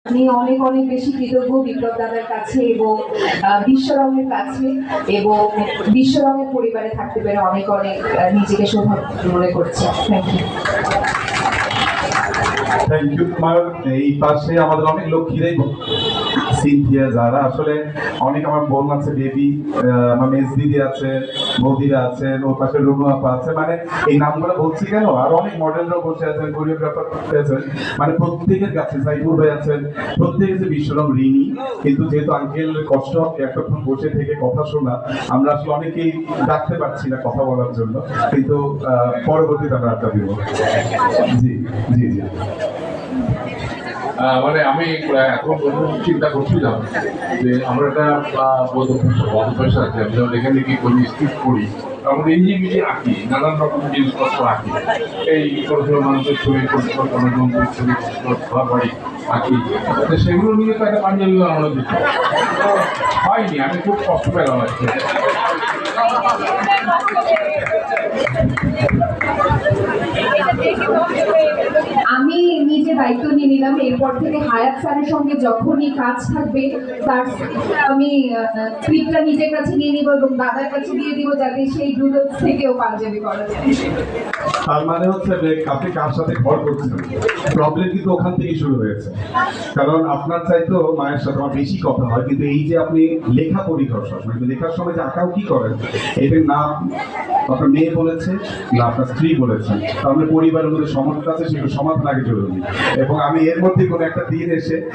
আমি অনেক অনেক বেশি কৃতজ্ঞ বিপ্লব দাদার কাছে এবং বিশ্বরঙের কাছে এবং বিশ্বরঙের পরিবারে থাকতে পেরে অনেক অনেক নিজেকে সৌভাগ্য মনে করছি। Thank you. Thank you. তোমার এই পাশে আমাদের অনেক লক্ষ্মীরাই সিনথিয়া যারা আসলে অনেক আমার বোন আছে, বেবি আমার মেজ দিদি আছে, বৌদিরা আছেন, ওর পাশে রুনু আপা আছে। মানে এই নামগুলো বলছি কেন, আর অনেক মডেলরাও বসে আছেন, কোরিওগ্রাফার আছেন, মানে প্রত্যেকের কাছে সাইফুল ভাই আছেন, প্রত্যেকের কাছে বিশ্বরং ঋণী। কিন্তু যেহেতু আঙ্কেল কষ্ট এতক্ষণ বসে থেকে কথা শোনা, আমরা আসলে অনেকেই ডাকতে পারছি না কথা বলার জন্য, কিন্তু পরবর্তীতে আমরা আড্ডা দিব। জি জি জি। মানে আমি এখন চিন্তা করছিলাম যে আমরা একটা বদভ্যাস আছে, আমি যখন এখানে কি করি, স্কিপ করি, আমরা ইঞ্জিবিলি আঁকি, নানান রকম জিনিসপত্র আঁকি। এই ছোট ছোট মানুষের ছবি, ছোট ছোট কোনো জন্তুর ছবি, ঘর বাড়ি আঁকি। তো সেগুলো নিয়ে তো একটা পাঞ্জাবিও আমরা দিচ্ছি, হয়নি। আমি খুব কষ্ট পেলাম আজকে। আমি নিজে দায়িত্ব নিয়ে নিলাম, এরপর থেকে হায়াত স্যারের সঙ্গে যখনই কাজ থাকবে তার আমি স্ক্রিপ্টটা নিজের কাছে নিয়ে নিব এবং দাদার কাছে দিয়ে দিব, যাতে সেই ডুডলস থেকেও পাঞ্জাবি করা যায়। তার মানে হচ্ছে যে আপনি কার সাথে ঘর করছেন, প্রবলেম কিন্তু ওখান থেকে শুরু হয়েছে। কারণ আপনার চাইতো মায়ের সাথে আমার বেশি কথা হয়, কিন্তু এই যে আপনি লেখা পরিঘর সবসময়, লেখার সময় যে আঁকাও কি করেন, এটার নাম আপনার মেয়ে বলেছে না আপনার স্ত্রী বলেছেন, তাহলে পরিবারের মধ্যে সমস্যা আছে, সেটা সমাধান আগে জরুরি। এবং আমি এর মধ্যে কোনো একটা দিন এসে